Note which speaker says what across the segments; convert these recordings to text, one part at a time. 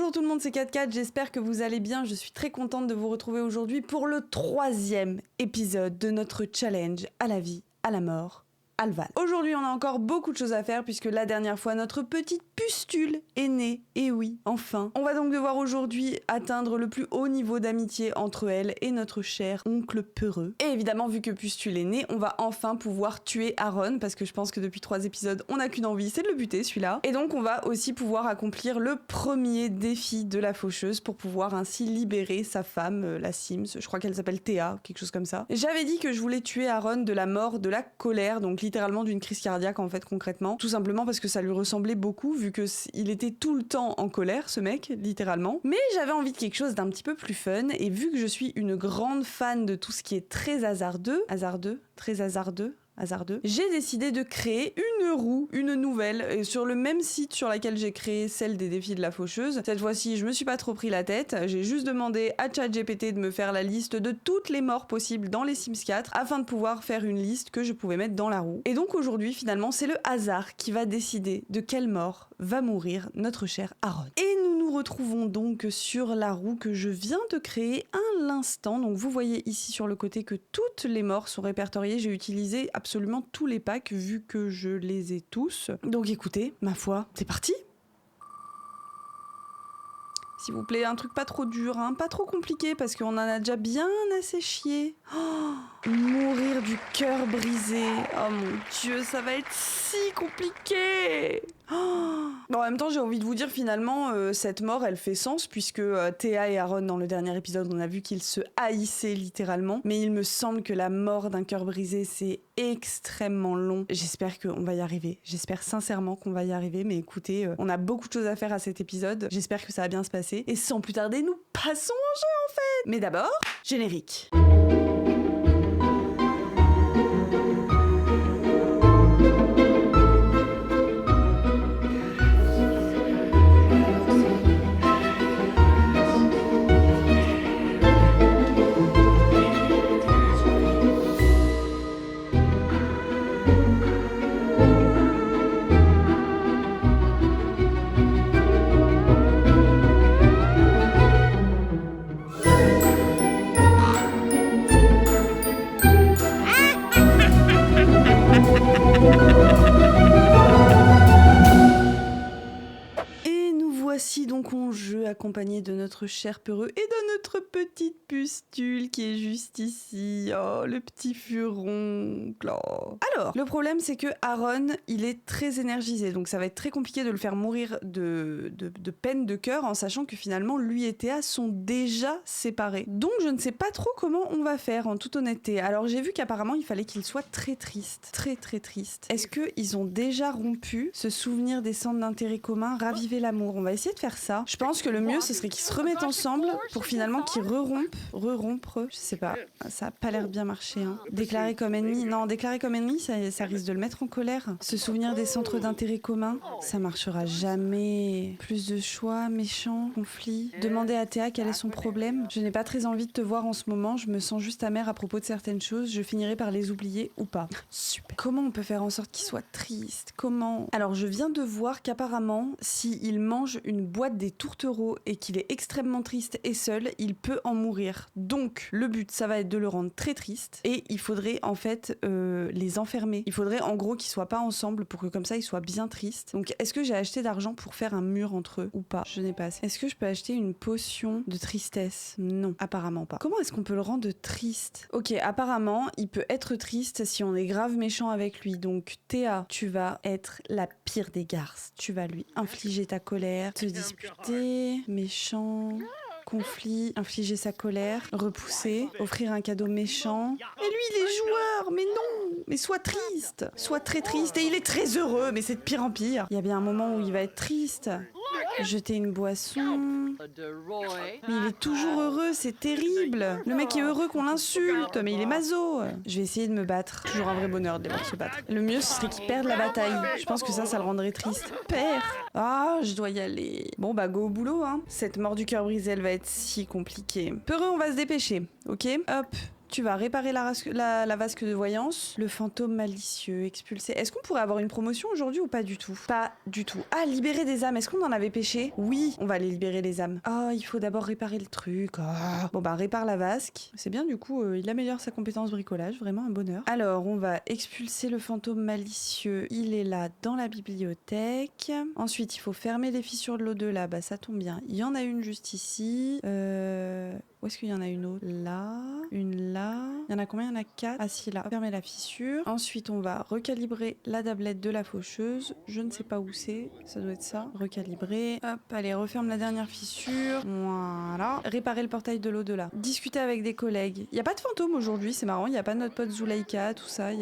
Speaker 1: Bonjour tout le monde, c'est 4 j'espère que vous allez bien. Je suis très contente de vous retrouver aujourd'hui pour le 3e épisode de notre challenge à la vie, à la mort, Alval. Aujourd'hui, on a encore beaucoup de choses à faire puisque la dernière fois, notre petite pustule est née. Et oui, enfin. On va donc devoir aujourd'hui atteindre le plus haut niveau d'amitié entre elle et notre cher oncle peureux. Et évidemment, vu que pustule est née, on va enfin pouvoir tuer Aaron parce que je pense que depuis 3 épisodes, on n'a qu'une envie, c'est de le buter celui-là. Et donc, on va aussi pouvoir accomplir le premier défi de la faucheuse pour pouvoir ainsi libérer sa femme, la Sims. Je crois qu'elle s'appelle Théa, quelque chose comme ça. J'avais dit que je voulais tuer Aaron de la mort, de la colère, donc littéralement d'une crise cardiaque en fait concrètement, tout simplement parce que ça lui ressemblait beaucoup vu que il était tout le temps en colère ce mec, littéralement. Mais j'avais envie de quelque chose d'un petit peu plus fun et vu que je suis une grande fan de tout ce qui est très hasardeux, j'ai décidé de créer une roue, une nouvelle, sur le même site sur laquelle j'ai créé celle des défis de la faucheuse. Cette fois-ci, je me suis pas trop pris la tête, j'ai juste demandé à ChatGPT de me faire la liste de toutes les morts possibles dans les Sims 4 afin de pouvoir faire une liste que je pouvais mettre dans la roue. Et donc aujourd'hui, finalement, c'est le hasard qui va décider de quelle mort va mourir notre cher Aaron. Et nous nous retrouvons donc sur la roue que je viens de créer à l'instant. Donc vous voyez ici sur le côté que toutes les morts sont répertoriées. J'ai utilisé absolument tous les packs vu que je les ai tous. Donc écoutez, ma foi, c'est parti. S'il vous plaît, un truc pas trop dur, hein, pas trop compliqué parce qu'on en a déjà bien assez chié. Oh, mourir du cœur brisé. Oh mon Dieu, ça va être si compliqué. Oh. Bon, en même temps, j'ai envie de vous dire finalement, cette mort, elle fait sens puisque Théa et Aaron, dans le dernier épisode, on a vu qu'ils se haïssaient littéralement. Mais il me semble que la mort d'un cœur brisé, c'est extrêmement long. J'espère qu'on va y arriver. J'espère sincèrement qu'on va y arriver. Mais écoutez, on a beaucoup de choses à faire à cet épisode. J'espère que ça va bien se passer. Et sans plus tarder, nous passons au jeu en fait. Mais d'abord, générique. Voici donc en jeu accompagné de notre cher peureux et de notre petite pustule qui est juste ici. Oh, le petit furoncle. Oh. Alors, le problème c'est que Aaron, il est très énergisé, donc ça va être très compliqué de le faire mourir de peine de cœur en sachant que finalement lui et Théa sont déjà séparés. Donc je ne sais pas trop comment on va faire en toute honnêteté. Alors j'ai vu qu'apparemment il fallait qu'il soit très triste. Très très triste. Est-ce qu'ils ont déjà rompu ce souvenir des centres d'intérêt commun, raviver l'amour? On va essayer de faire ça. Je pense que le mieux ce serait qu'ils se remettent ensemble pour finalement qu'ils re-rompre, je sais pas, ça a pas l'air bien marché hein. Déclarer comme ennemi, non, déclarer comme ennemi ça risque de le mettre en colère. Se souvenir des centres d'intérêt commun, ça marchera jamais. Plus de choix, méchant, conflit. Demander à Théa quel est son problème. Je n'ai pas très envie de te voir en ce moment, je me sens juste amère à propos de certaines choses, je finirai par les oublier ou pas. Super. Comment on peut faire en sorte qu'il soit triste? Comment? Alors je viens de voir qu'apparemment, s'il mange une boîte des tourtereaux et qu'il est extrêmement triste et seul, il peut en mourir. Donc le but ça va être de le rendre très triste et il faudrait en fait les enfermer. Il faudrait en gros qu'ils soient pas ensemble pour que comme ça ils soient bien tristes. Donc est-ce que j'ai acheté d'argent pour faire un mur entre eux ou pas? Je n'ai pas assez. Est-ce que je peux acheter une potion de tristesse? Non, apparemment pas. Comment est-ce qu'on peut le rendre triste? Ok, apparemment il peut être triste si on est grave méchant avec lui. Donc Théa, tu vas être la pire des garces. Tu vas lui infliger ta colère, te disputer, méchant, conflit, infliger sa colère, repousser, offrir un cadeau méchant. Et lui, il est joueur, mais non, mais sois triste, sois très triste. Et il est très heureux, mais c'est de pire en pire. Il y a bien un moment où il va être triste. Jeter une boisson. Mais il est toujours heureux, c'est terrible. Le mec est heureux qu'on l'insulte, mais il est maso. Je vais essayer de me battre. Toujours un vrai bonheur de les voir se battre. Le mieux, ce serait qu'il perde la bataille. Je pense que ça le rendrait triste. Père. Ah, je dois y aller. Bon bah go au boulot, hein. Cette mort du cœur brisé, elle va être si compliquée. Peureux, on va se dépêcher, ok? Hop. Tu vas réparer la vasque de voyance. Le fantôme malicieux, expulsé. Est-ce qu'on pourrait avoir une promotion aujourd'hui ou pas du tout? Pas du tout. Ah, libérer des âmes. Est-ce qu'on en avait pêché? Oui, on va aller libérer les âmes. Ah, il faut d'abord réparer le truc. Ah. Bon bah, répare la vasque. C'est bien du coup, il améliore sa compétence bricolage. Vraiment un bonheur. Alors, on va expulser le fantôme malicieux. Il est là dans la bibliothèque. Ensuite, il faut fermer les fissures de l'au-delà. Bah, ça tombe bien. Il y en a une juste ici. Où est-ce qu'il y en a une autre? Là. Une là. Il y en a combien? Il y en a 4. Ah si, là. Fermer la fissure. Ensuite, on va recalibrer la tablette de la faucheuse. Je ne sais pas où c'est. Ça doit être ça. Recalibrer. Hop, allez, referme la dernière fissure. Voilà. Réparer le portail de l'au-delà. Discuter avec des collègues. Il n'y a pas de fantôme aujourd'hui, c'est marrant. Il n'y a pas notre pote Zulaïka, tout ça. Il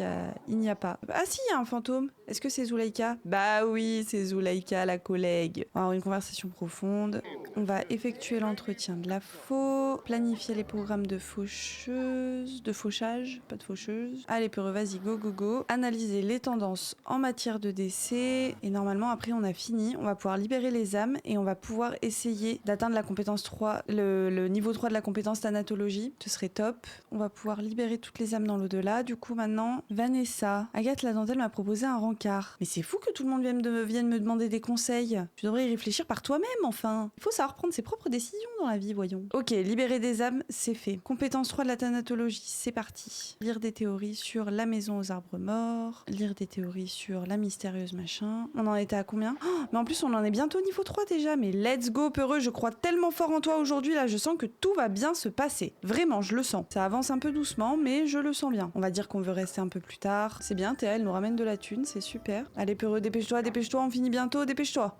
Speaker 1: n'y a pas. Ah si, il y a un fantôme. Est-ce que c'est Zulaïka? Bah oui, c'est Zulaïka, la collègue. On va avoir une conversation profonde. On va effectuer l'entretien de la faux. Planifier les programmes de faucheuse. De fauchage, pas de faucheuse. Allez, peureux, vas-y, go, go, go. Analyser les tendances en matière de décès. Et normalement, après, on a fini. On va pouvoir libérer les âmes et on va pouvoir essayer d'atteindre la compétence 3, le niveau 3 de la compétence thanatologie. Ce serait top. On va pouvoir libérer toutes les âmes dans l'au-delà. Du coup, maintenant, Vanessa. Agathe la dentelle m'a proposé un rencard. Mais c'est fou que tout le monde vienne me demander des conseils. Tu devrais y réfléchir par toi-même, enfin. Il faut savoir prendre ses propres décisions dans la vie, voyons. Ok, libérer des âmes, c'est fait. Compétence 3 de la thanatologie, c'est parti. Lire des théories sur la maison aux arbres morts. Lire des théories sur la mystérieuse machin. On en était à combien? Oh, mais en plus, on en est bientôt niveau 3 déjà. Mais let's go, peureux, je crois tellement fort en toi aujourd'hui, là, je sens que tout va bien se passer. Vraiment, je le sens. Ça avance un peu doucement, mais je le sens bien. On va dire qu'on veut rester un peu plus tard. C'est bien, Théa, elle nous ramène de la thune, c'est super. Allez, peureux, dépêche-toi, dépêche-toi, on finit bientôt, dépêche-toi.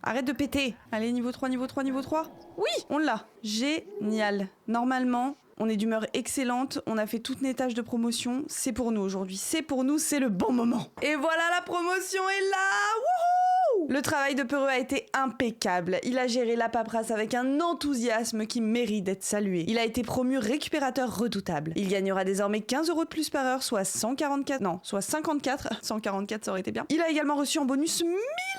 Speaker 1: Arrête de péter. Allez, niveau 3, niveau 3, niveau 3. Oui, on l'a. Génial. Normalement, on est d'humeur excellente. On a fait toutes les tâches de promotion. C'est pour nous aujourd'hui. C'est pour nous, c'est le bon moment. Et voilà, la promotion est là. Wouhou! Le travail de peureux a été impeccable. Il a géré la paperasse avec un enthousiasme qui mérite d'être salué. Il a été promu récupérateur redoutable. Il gagnera désormais 15 € de plus par heure, soit 144... Non, soit 54. 144, ça aurait été bien. Il a également reçu en bonus 1000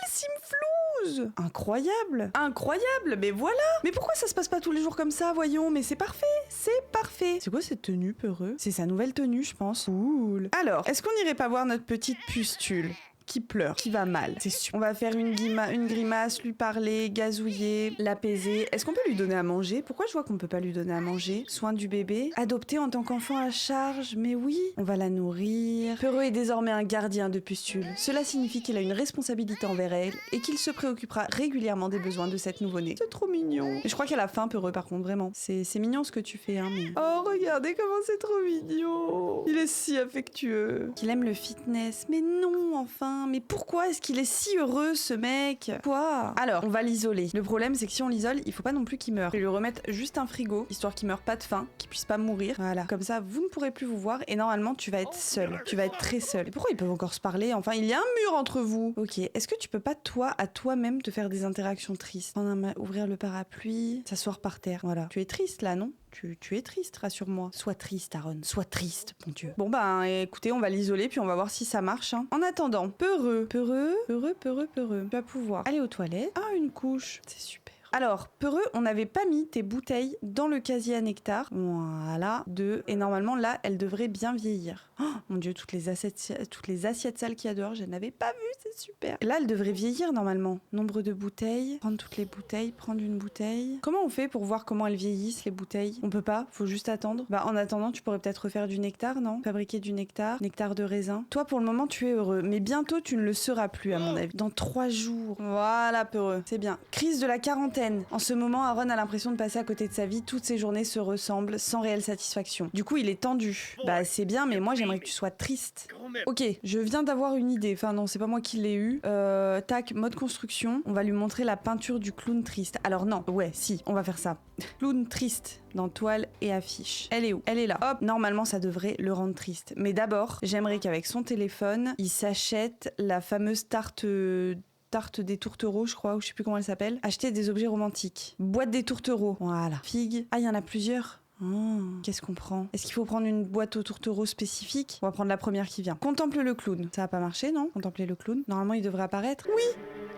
Speaker 1: simflouz. Incroyable. Incroyable, mais voilà. Mais pourquoi ça se passe pas tous les jours comme ça, voyons? Mais c'est parfait, c'est parfait. C'est quoi cette tenue, peureux? C'est sa nouvelle tenue, je pense. Cool. Alors, est-ce qu'on irait pas voir notre petite pustule qui pleure, qui va mal? C'est sûr. On va faire une grimace, lui parler, gazouiller, l'apaiser. Est-ce qu'on peut lui donner à manger? Pourquoi je vois qu'on peut pas lui donner à manger? Soin du bébé. Adopter en tant qu'enfant à charge. Mais oui. On va la nourrir. Peureux est désormais un gardien de pustule. Cela signifie qu'il a une responsabilité envers elle et qu'il se préoccupera régulièrement des besoins de cette nouveau-née. C'est trop mignon. Et je crois qu'elle a faim, Peureux, par contre, vraiment. C'est mignon ce que tu fais, hein, mais... Oh, regardez comment c'est trop mignon. Il est si affectueux. Qu'il aime le fitness. Mais non, enfin. Mais pourquoi est-ce qu'il est si heureux, ce mec? Quoi? Alors, on va l'isoler. Le problème, c'est que si on l'isole, il faut pas non plus qu'il meure. Je vais lui remettre juste un frigo, histoire qu'il meure pas de faim, qu'il puisse pas mourir. Voilà. Comme ça, vous ne pourrez plus vous voir et normalement, tu vas être seul. Tu vas être très seul. Et pourquoi ils peuvent encore se parler? Enfin, il y a un mur entre vous. Ok. Est-ce que tu peux pas, toi, à toi-même, te faire des interactions tristes? Ouvrir le parapluie, s'asseoir par terre. Voilà. Tu es triste, là, non? Tu es triste, rassure-moi. Sois triste, Aaron. Sois triste, mon Dieu. Bon, bah, écoutez, on va l'isoler, puis on va voir si ça marche. Hein. En attendant, peureux. Tu vas pouvoir aller aux toilettes. Ah, une couche. C'est super. Alors, peureux, on n'avait pas mis tes bouteilles dans le casier à nectar. Voilà, 2. Et normalement, là, elles devraient bien vieillir. Oh, mon Dieu, toutes les assiettes sales qu'il y a dehors, je n'avais pas vu, c'est super. Là, elles devraient vieillir normalement. Nombre de bouteilles, prendre toutes les bouteilles, prendre une bouteille. Comment on fait pour voir comment elles vieillissent, les bouteilles? On peut pas, faut juste attendre. Bah, en attendant, tu pourrais peut-être refaire du nectar, non? Fabriquer du nectar de raisin. Toi, pour le moment, tu es heureux. Mais bientôt, tu ne le seras plus, à mon avis. Dans 3 jours. Voilà, peureux. C'est bien. Crise de la quarantaine. En ce moment, Aaron a l'impression de passer à côté de sa vie. Toutes ses journées se ressemblent sans réelle satisfaction. Du coup, il est tendu. Bah, c'est bien, mais moi, j'aimerais que tu sois triste. Ok, je viens d'avoir une idée. Enfin, non, c'est pas moi qui l'ai eu. Tac, mode construction. On va lui montrer la peinture du clown triste. Alors non, ouais, si, on va faire ça. Clown triste dans toile et affiche. Elle est où? Elle est là. Hop, normalement, ça devrait le rendre triste. Mais d'abord, j'aimerais qu'avec son téléphone, il s'achète la fameuse tarte des tourtereaux, je crois, ou je sais plus comment elle s'appelle. Acheter des objets romantiques. Boîte des tourtereaux. Voilà. Figue. Ah, il y en a plusieurs. Qu'est-ce qu'on prend? Est-ce qu'il faut prendre une boîte aux tourtereaux spécifique? On va prendre la première qui vient. Contemple le clown. Ça va pas marcher, non? Contempler le clown. Normalement, il devrait apparaître. Oui!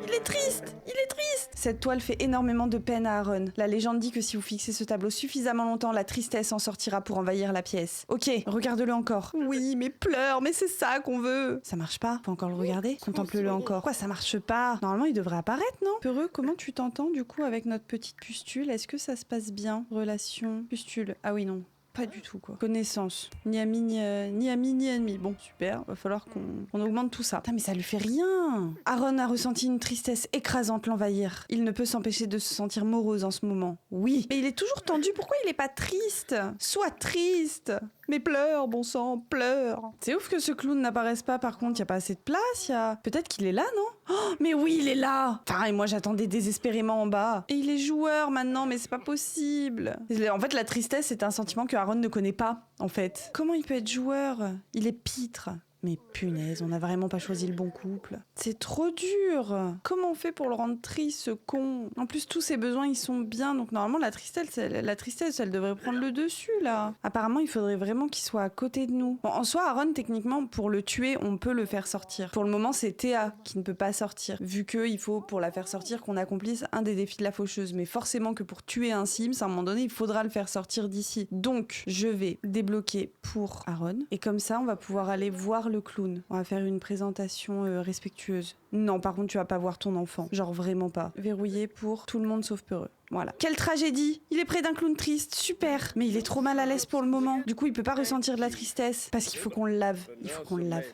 Speaker 1: Il est triste. Il est triste. Cette toile fait énormément de peine à Aaron. La légende dit que si vous fixez ce tableau suffisamment longtemps, la tristesse en sortira pour envahir la pièce. Ok, regarde-le encore. Oui, mais pleure, mais c'est ça qu'on veut. Ça marche pas. Faut encore le regarder. Contemple-le encore. Quoi, ça marche pas? Normalement, il devrait apparaître, non? Peureux, comment tu t'entends du coup avec notre petite pustule? Est-ce que ça se passe bien? Relation, pustule. Ah oui, non. Pas du tout, quoi. Connaissance. Ni ami, ni ennemi. Bon, super. Va falloir qu'on augmente tout ça. Putain, mais ça lui fait rien. Aaron a ressenti une tristesse écrasante l'envahir. Il ne peut s'empêcher de se sentir morose en ce moment. Oui. Mais il est toujours tendu. Pourquoi il est pas triste? Sois triste. Mais pleure, bon sang, pleure. C'est ouf que ce clown n'apparaisse pas, par contre, y a pas assez de place, Peut-être qu'il est là, non? Oh, mais oui, il est là. Enfin, et moi j'attendais désespérément en bas. Et il est joueur maintenant, mais c'est pas possible. En fait, la tristesse, c'est un sentiment que Aaron ne connaît pas, en fait. Comment il peut être joueur? Il est pitre. Mais punaise, on n'a vraiment pas choisi le bon couple. C'est trop dur. Comment on fait pour le rendre triste, ce con? En plus, tous ses besoins, ils sont bien. Donc normalement, la tristesse, elle devrait prendre le dessus, là. Apparemment, il faudrait vraiment qu'il soit à côté de nous. Bon, en soi, Aaron, techniquement, pour le tuer, on peut le faire sortir. Pour le moment, c'est Théa qui ne peut pas sortir. Vu qu'il faut, pour la faire sortir, qu'on accomplisse un des défis de la faucheuse. Mais forcément que pour tuer un Sims, à un moment donné, il faudra le faire sortir d'ici. Donc, je vais débloquer pour Aaron. Et comme ça, on va pouvoir aller voir le clown. On va faire une présentation respectueuse. Non, par contre, tu vas pas voir ton enfant. Genre vraiment pas. Verrouillé pour tout le monde sauf Peureux. Voilà. Quelle tragédie! Il est près d'un clown triste, super! Mais il est trop mal à l'aise pour le moment. Du coup, il peut pas ressentir de la tristesse. Parce qu'il faut qu'on le lave. Il faut qu'on le lave.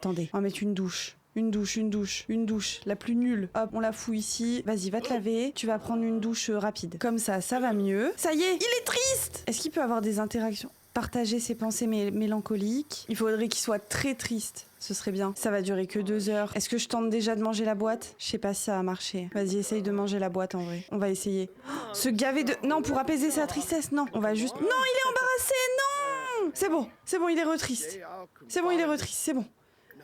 Speaker 1: Attendez, on va mettre une douche. Une douche, la plus nulle. Hop, on la fout ici. Vas-y, va te laver. Tu vas prendre une douche rapide. Comme ça va mieux. Ça y est, il est triste! Est-ce qu'il peut avoir des interactions? Partager ses pensées mélancoliques. Il faudrait qu'il soit très triste. Ce serait bien. Ça va durer que 2 heures. Est-ce que je tente déjà de manger la boîte? Je sais pas si ça va marcher. Vas-y, essaye de manger la boîte en vrai. On va essayer. Oh, se gaver de... Non, pour apaiser sa tristesse, non. On va juste... Non, il est embarrassé, non! C'est bon, il est retriste. C'est bon.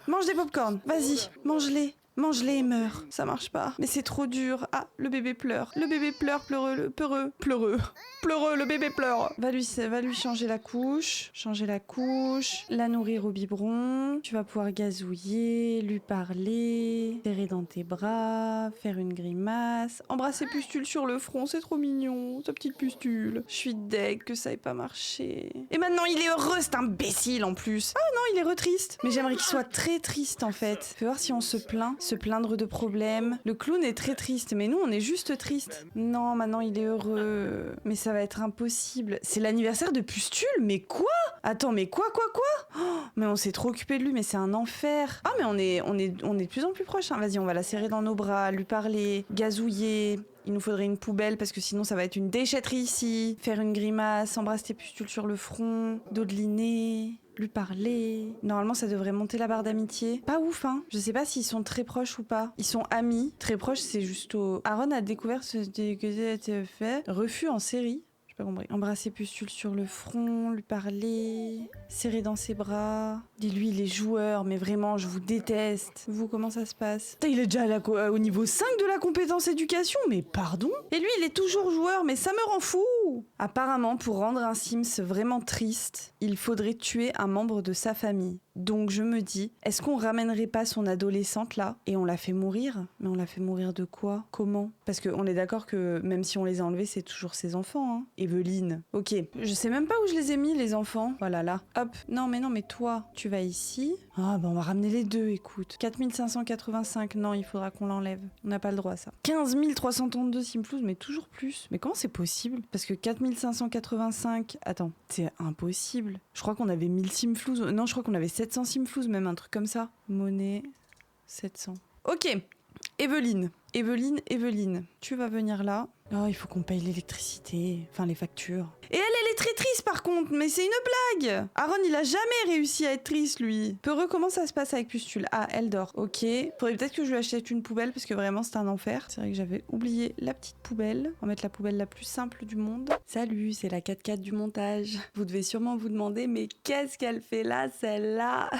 Speaker 1: Mange des pop-corn. Vas-y, mange-les. Mange-les et meurs. Ça marche pas. Mais c'est trop dur. Ah, le bébé pleure. Le bébé pleure, peureux. Pleureux, le bébé pleure. Va lui changer la couche. La nourrir au biberon. Tu vas pouvoir gazouiller, lui parler, serrer dans tes bras, faire une grimace, embrasser Pustule sur le front, c'est trop mignon, sa petite Pustule. Je suis deg que ça ait pas marché. Et maintenant il est heureux, cet imbécile en plus. Ah non, il est retriste. Mais j'aimerais qu'il soit très triste en fait. Fais voir si on se plaint. Se plaindre de problèmes. Le clown est très triste, mais nous on est juste triste. Non, maintenant il est heureux. Mais ça va être impossible. C'est l'anniversaire de Pustule, mais quoi? Attends, mais quoi? Oh, mais on s'est trop occupé de lui, mais c'est un enfer. Ah, mais on est de plus en plus proches. Hein. Vas-y, on va la serrer dans nos bras, lui parler, gazouiller. Il nous faudrait une poubelle parce que sinon ça va être une déchetterie ici. Faire une grimace, embrasser tes pustules sur le front, dodeliner, lui parler. Normalement ça devrait monter la barre d'amitié. Pas ouf hein. Je sais pas s'ils sont très proches ou pas. Ils sont amis. Très proches c'est juste au... Aaron a découvert ce que c'était fait. Refus en série. J'ai pas compris. Embrasser Pustule sur le front, lui parler, serrer dans ses bras. Dis-lui, il est joueur, mais vraiment, je vous déteste. Vous, comment ça se passe? Putain, il est déjà au niveau 5 de la compétence éducation, mais pardon? Et lui, il est toujours joueur, mais ça me rend fou! Apparemment, pour rendre un Sims vraiment triste, il faudrait tuer un membre de sa famille. Donc je me dis, est-ce qu'on ramènerait pas son adolescente là et on la fait mourir? Mais on la fait mourir de quoi? Comment? Parce qu'on est d'accord que même si on les a enlevés, c'est toujours ses enfants, hein. Evelyne. Ok, je sais même pas où je les ai mis les enfants. Voilà là. Hop. Non mais toi, tu vas ici. Ah bah on va ramener les deux, écoute. 4585, non, il faudra qu'on l'enlève. On n'a pas le droit à ça. 15 332 simflouz, mais toujours plus. Mais comment c'est possible? Parce que 4585... Attends, c'est impossible. Je crois qu'on avait 1000 simflouz. Non, je crois qu'on avait 700 simflouz, même un truc comme ça. Monnaie, 700. Ok, Evelyne. Tu vas venir là. Oh, il faut qu'on paye l'électricité. Enfin, les factures. Et elle est très triste par contre, mais c'est une blague. Aaron, il a jamais réussi à être triste, lui. Peureux, comment ça se passe avec Pustule? Ah, elle dort. Ok. Faudrait peut-être que je lui achète une poubelle, parce que vraiment, c'est un enfer. C'est vrai que j'avais oublié la petite poubelle. On va mettre la poubelle la plus simple du monde. Salut, c'est la 4x4 du montage. Vous devez sûrement vous demander, mais qu'est-ce qu'elle fait là, celle-là?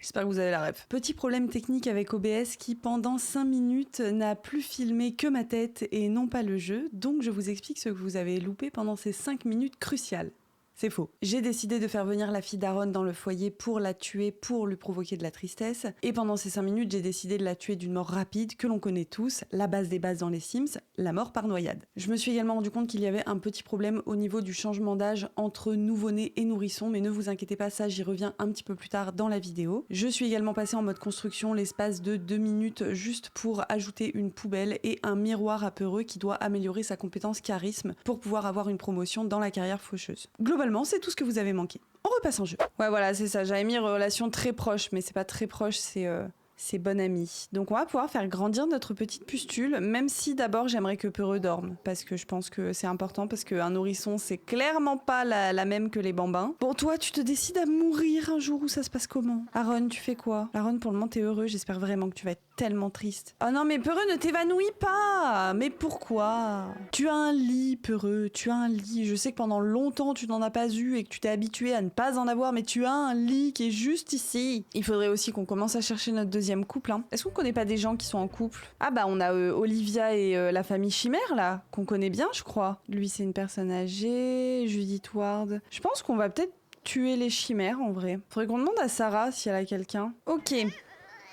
Speaker 1: J'espère que vous avez la ref. Petit problème technique avec OBS qui, pendant 5 minutes, n'a plus filmé que ma tête et non pas le jeu. Donc je vous explique ce que vous avez loupé pendant ces 5 minutes cruciales. C'est faux. J'ai décidé de faire venir la fille d'Aaron dans le foyer pour la tuer, pour lui provoquer de la tristesse. Et pendant ces 5 minutes, j'ai décidé de la tuer d'une mort rapide, que l'on connaît tous, la base des bases dans les Sims, la mort par noyade. Je me suis également rendu compte qu'il y avait un petit problème au niveau du changement d'âge entre nouveau-né et nourrisson, mais ne vous inquiétez pas, ça j'y reviens un petit peu plus tard dans la vidéo. Je suis également passée en mode construction l'espace de 2 minutes juste pour ajouter une poubelle et un miroir à peureux qui doit améliorer sa compétence charisme pour pouvoir avoir une promotion dans la carrière faucheuse. Globalement, c'est tout ce que vous avez manqué. On repasse en jeu. Ouais, voilà, c'est ça. J'avais mis relation très proche, mais c'est pas très proche, c'est bonne amie. Donc on va pouvoir faire grandir notre petite pustule, même si d'abord j'aimerais que Peureux dorme, parce que je pense que c'est important, parce qu'un nourrisson c'est clairement pas la même que les bambins. Bon, toi tu te décides à mourir un jour, où ça se passe comment? Aaron, tu fais quoi? Aaron, pour le moment t'es heureux, j'espère vraiment que tu vas être tellement triste. Oh non mais Peureux, ne t'évanouis pas! Mais pourquoi? Tu as un lit, Peureux, tu as un lit. Je sais que pendant longtemps tu n'en as pas eu et que tu t'es habitué à ne pas en avoir, mais tu as un lit qui est juste ici. Il faudrait aussi qu'on commence à chercher notre deuxième couple. Hein. Est-ce qu'on connaît pas des gens qui sont en couple? Ah bah on a Olivia et la famille Chimère là, qu'on connaît bien je crois. Lui c'est une personne âgée, Judith Ward. Je pense qu'on va peut-être tuer les chimères en vrai. Faudrait qu'on demande à Sarah si elle a quelqu'un. Ok.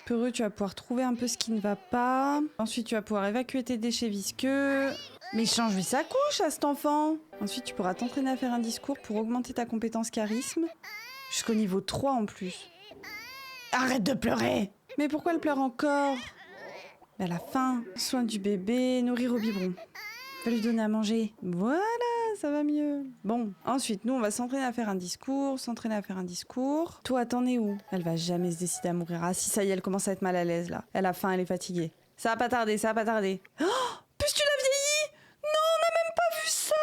Speaker 1: Peureux, tu vas pouvoir trouver un peu ce qui ne va pas. Ensuite, tu vas pouvoir évacuer tes déchets visqueux. Mais change-lui sa couche à cet enfant. Ensuite, tu pourras t'entraîner à faire un discours pour augmenter ta compétence charisme. Jusqu'au niveau 3 en plus. Arrête de pleurer! Mais pourquoi elle pleure encore? Elle a faim. Soin du bébé, nourrir au biberon. Va lui donner à manger. Voilà, ça va mieux. Bon, ensuite, nous, on va s'entraîner à faire un discours, Toi, t'en es où? Elle va jamais se décider à mourir. Ah si, ça y est, elle commence à être mal à l'aise, là. Elle a faim, elle est fatiguée. Ça va pas tarder, ça va pas tarder. Oh! Pustule a vieilli! Non, on n'a même pas vu ça!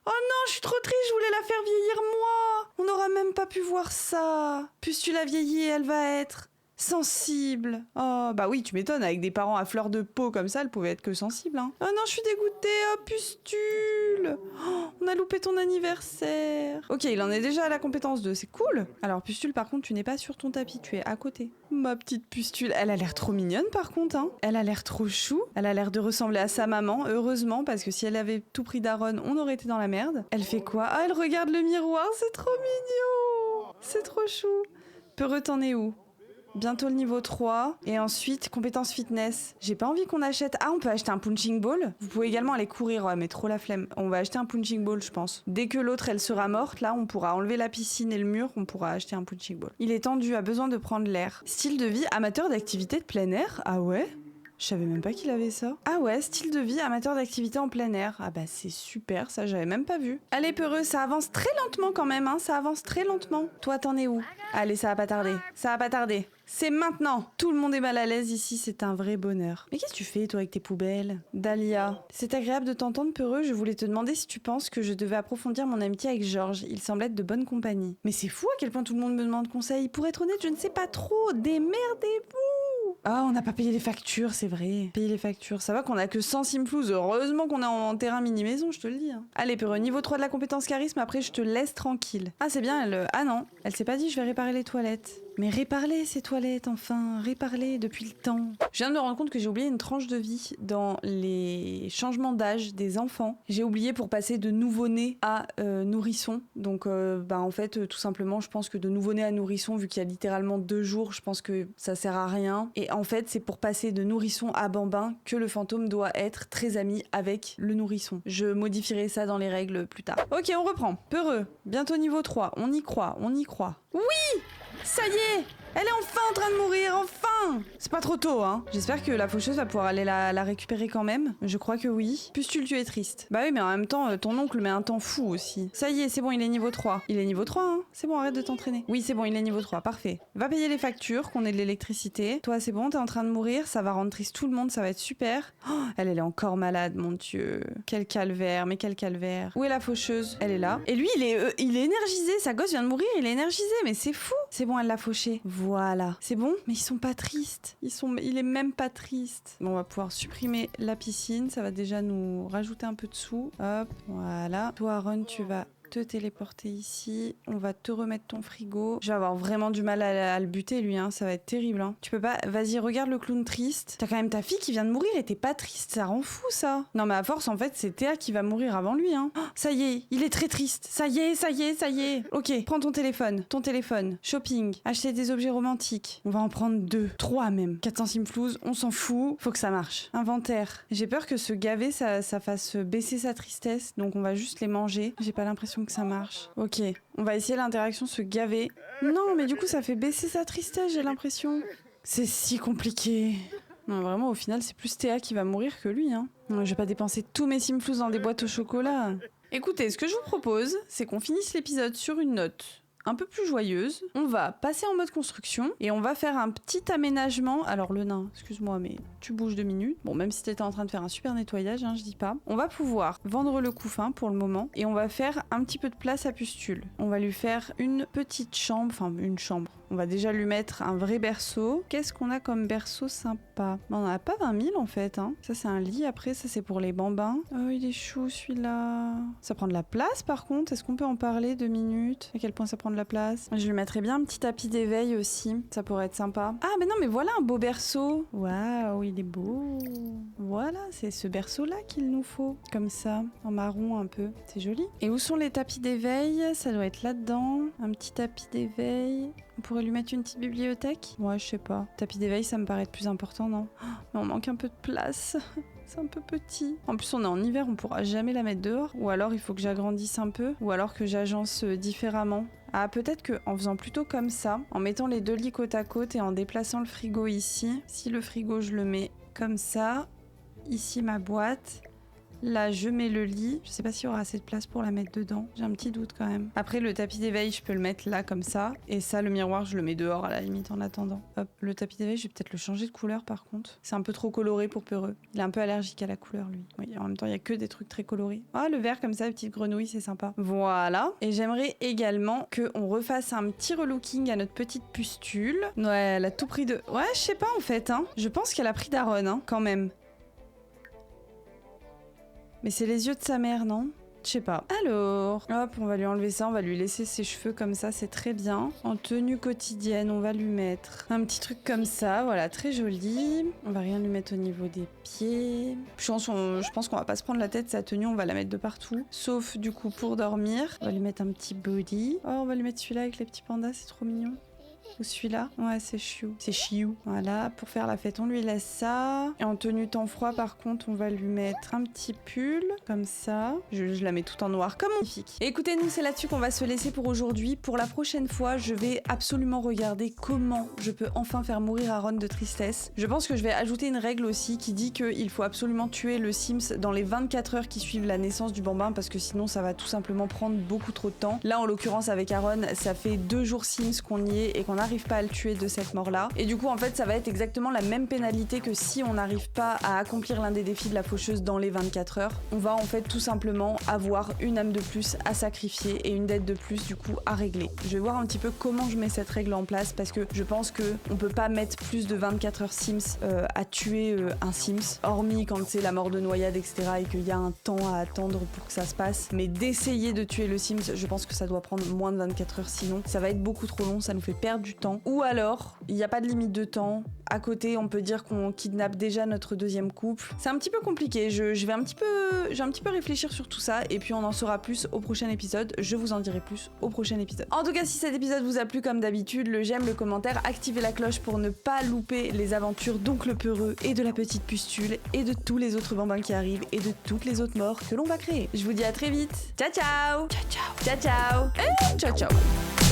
Speaker 1: Oh non, je suis trop triste, je voulais la faire vieillir moi! On n'aura même pas pu voir ça. Pustule a vieilli, elle va être... sensible. Oh, bah oui, tu m'étonnes, avec des parents à fleur de peau comme ça, elle pouvait être que sensible, hein. Oh non, je suis dégoûtée, oh Pustule. Oh, on a loupé ton anniversaire. Ok, il en est déjà à la compétence 2, c'est cool. Alors Pustule, par contre, tu n'es pas sur ton tapis, tu es à côté. Ma petite Pustule, elle a l'air trop mignonne par contre, hein. Elle a l'air trop chou. Elle a l'air de ressembler à sa maman, heureusement, parce que si elle avait tout pris d'Aaron, on aurait été dans la merde. Elle fait quoi? Ah, elle regarde le miroir, c'est trop mignon. C'est trop chou. Peureux, t'en es où? Bientôt le niveau 3. Et ensuite, compétence fitness. J'ai pas envie qu'on achète... Ah, on peut acheter un punching ball. Vous pouvez également aller courir. Ouais, mais trop la flemme. On va acheter un punching ball, je pense. Dès que l'autre, elle sera morte, là, on pourra enlever la piscine et le mur. On pourra acheter un punching ball. Il est tendu, a besoin de prendre l'air. Style de vie, amateur d'activité de plein air. Ah ouais? Je savais même pas qu'il avait ça. Ah ouais, style de vie, amateur d'activité en plein air. Ah bah c'est super, ça j'avais même pas vu. Allez Peureux, ça avance très lentement quand même, hein. Ça avance très lentement. Toi t'en es où? Allez, ça va pas tarder. Ça va pas tarder. C'est maintenant. Tout le monde est mal à l'aise ici, c'est un vrai bonheur. Mais qu'est-ce que tu fais toi avec tes poubelles? Dahlia. C'est agréable de t'entendre Peureux, je voulais te demander si tu penses que je devais approfondir mon amitié avec Georges. Il semble être de bonne compagnie. Mais c'est fou à quel point tout le monde me demande conseil. Pour être honnête, je ne sais pas trop. Démerdez-vous. Ah, on n'a pas payé les factures, c'est vrai. Payer les factures. Ça va qu'on a que 100 simflouz. Heureusement qu'on est en terrain mini-maison, je te le dis. Hein. Allez, Peureux, niveau 3 de la compétence charisme, après je te laisse tranquille. Ah, c'est bien, elle... Ah non, elle s'est pas dit je vais réparer les toilettes. Mais réparez ces toilettes, enfin, réparez depuis le temps. Je viens de me rendre compte que j'ai oublié une tranche de vie dans les changements d'âge des enfants. J'ai oublié pour passer de nouveau-né à nourrisson. Donc, en fait, tout simplement, je pense que de nouveau-né à nourrisson, vu qu'il y a littéralement 2 jours, je pense que ça sert à rien. Et en fait, c'est pour passer de nourrisson à bambin que le fantôme doit être très ami avec le nourrisson. Je modifierai ça dans les règles plus tard. Ok, on reprend. Peureux, bientôt niveau 3. On y croit, on y croit. Oui! Ça y est! Elle est enfin en train de mourir, enfin! C'est pas trop tôt, hein. J'espère que la faucheuse va pouvoir aller la récupérer quand même. Je crois que oui. Pustule, tu es triste. Bah oui, mais en même temps, ton oncle met un temps fou aussi. Ça y est, c'est bon, il est niveau 3. Il est niveau 3, hein. C'est bon, arrête de t'entraîner. Oui, c'est bon, il est niveau 3, parfait. Va payer les factures, qu'on ait de l'électricité. Toi, c'est bon, t'es en train de mourir, ça va rendre triste tout le monde, ça va être super. Oh, elle est encore malade, mon Dieu. Quel calvaire, mais quel calvaire. Où est la faucheuse? Elle est là. Et lui, il est énergisé, sa gosse vient de mourir, il est énergisé, mais c'est fou. C'est bon, elle l'a fauché. Voilà. C'est bon? Mais ils sont pas tristes. Il est même pas triste. Bon, on va pouvoir supprimer la piscine. Ça va déjà nous rajouter un peu de sous. Hop, voilà. Toi, Aaron, tu vas te téléporter ici. On va te remettre ton frigo. Je vais avoir vraiment du mal à le buter, lui, hein. Ça va être terrible, hein. Tu peux pas... Vas-y, regarde le clown triste. T'as quand même ta fille qui vient de mourir et t'es pas triste. Ça rend fou, ça. Non, mais à force, en fait, c'est Théa qui va mourir avant lui, hein. Oh, ça y est, il est très triste. Ça y est, ça y est, ça y est. Ok, prends ton téléphone. Ton téléphone. Shopping. Acheter des objets romantiques. On va en prendre 2, 3 même. 400 simflouz, on s'en fout. Faut que ça marche. Inventaire. J'ai peur que ce gavé, ça fasse baisser sa tristesse. Donc on va juste les manger. J'ai pas l'impression que ça marche. Ok, on va essayer l'interaction se gaver. Non, mais du coup, ça fait baisser sa tristesse, j'ai l'impression. C'est si compliqué. Non, vraiment, au final, c'est plus Théa qui va mourir que lui, hein. Non, je vais pas dépenser tous mes simflouz dans des boîtes au chocolat. Écoutez, ce que je vous propose, c'est qu'on finisse l'épisode sur une note un peu plus joyeuse. On va passer en mode construction et on va faire un petit aménagement. Alors le nain, excuse-moi, mais tu bouges 2 minutes. Bon, même si t'étais en train de faire un super nettoyage, hein, je dis pas. On va pouvoir vendre le couffin pour le moment et on va faire un petit peu de place à Pustule. On va lui faire une petite chambre, enfin une chambre. On va déjà lui mettre un vrai berceau. Qu'est-ce qu'on a comme berceau sympa? On n'en a pas 20 000 en fait, hein. Ça c'est un lit, après ça c'est pour les bambins. Oh, il est chou celui-là. Ça prend de la place par contre. Est-ce qu'on peut en parler 2 minutes? À quel point ça prend de la place? Je lui mettrais bien un petit tapis d'éveil aussi. Ça pourrait être sympa. Ah mais non, mais voilà un beau berceau. Waouh, il est beau. Voilà, c'est ce berceau-là qu'il nous faut. Comme ça, en marron un peu. C'est joli. Et où sont les tapis d'éveil? Ça doit être là-dedans. Un petit tapis d'éveil. On pourrait lui mettre une petite bibliothèque? Ouais, je sais pas. Tapis d'éveil, ça me paraît être plus important, non? Mais on manque un peu de place. C'est un peu petit. En plus, on est en hiver, on pourra jamais la mettre dehors. Ou alors, il faut que j'agrandisse un peu. Ou alors que j'agence différemment. Ah, peut-être qu'en faisant plutôt comme ça, en mettant les 2 lits côte à côte et en déplaçant le frigo ici. Si le frigo, je le mets comme ça. Ici, ma boîte. Là, je mets le lit. Je sais pas s'il y aura assez de place pour la mettre dedans. J'ai un petit doute quand même. Après, le tapis d'éveil, je peux le mettre là, comme ça. Et ça, le miroir, je le mets dehors à la limite en attendant. Hop, le tapis d'éveil, je vais peut-être le changer de couleur par contre. C'est un peu trop coloré pour Peureux. Il est un peu allergique à la couleur, lui. Oui, en même temps, il y a que des trucs très colorés. Ah, le vert comme ça, les petites grenouilles, c'est sympa. Voilà. Et j'aimerais également qu'on refasse un petit relooking à notre petite pustule. Ouais, elle a tout pris de... Ouais, je sais pas en fait, hein. Je pense qu'elle a pris d'Aaron, hein, quand même. Mais c'est les yeux de sa mère, non? Je sais pas. Alors, hop, on va lui enlever ça, on va lui laisser ses cheveux comme ça, c'est très bien. En tenue quotidienne, on va lui mettre un petit truc comme ça, voilà, très joli. On va rien lui mettre au niveau des pieds. Je pense qu'on va pas se prendre la tête, sa tenue, on va la mettre de partout. Sauf, du coup, pour dormir. On va lui mettre un petit body. Oh, on va lui mettre celui-là avec les petits pandas, c'est trop mignon. Ou celui-là? Ouais, c'est chiou. C'est chiou. Voilà, pour faire la fête, on lui laisse ça. Et en tenue temps froid, par contre, on va lui mettre un petit pull, comme ça. Je la mets tout en noir, comme magnifique. Et écoutez, nous, c'est là-dessus qu'on va se laisser pour aujourd'hui. Pour la prochaine fois, je vais absolument regarder comment je peux enfin faire mourir Aaron de tristesse. Je pense que je vais ajouter une règle aussi qui dit qu'il faut absolument tuer le Sims dans les 24 heures qui suivent la naissance du bambin, parce que sinon, ça va tout simplement prendre beaucoup trop de temps. Là, en l'occurrence, avec Aaron, ça fait 2 jours Sims qu'on y est et qu'on n'arrive pas à le tuer de cette mort-là. Et du coup, en fait, ça va être exactement la même pénalité que si on n'arrive pas à accomplir l'un des défis de la faucheuse dans les 24 heures. On va en fait tout simplement avoir une âme de plus à sacrifier et une dette de plus du coup à régler. Je vais voir un petit peu comment je mets cette règle en place parce que je pense que on peut pas mettre plus de 24 heures Sims à tuer un Sims, hormis quand c'est la mort de noyade, etc. et qu'il y a un temps à attendre pour que ça se passe. Mais d'essayer de tuer le Sims, je pense que ça doit prendre moins de 24 heures, sinon ça va être beaucoup trop long, ça nous fait perdre du temps. Ou alors, il n'y a pas de limite de temps. À côté, on peut dire qu'on kidnappe déjà notre deuxième couple. C'est un petit peu compliqué. Je vais un petit peu réfléchir sur tout ça et puis on en saura plus au prochain épisode. Je vous en dirai plus au prochain épisode. En tout cas, si cet épisode vous a plu comme d'habitude, le j'aime, le commentaire, activez la cloche pour ne pas louper les aventures d'Oncle Peureux et de la petite pustule et de tous les autres bambins qui arrivent et de toutes les autres morts que l'on va créer. Je vous dis à très vite. Ciao ciao. Ciao ciao. Ciao ciao. Et ciao ciao.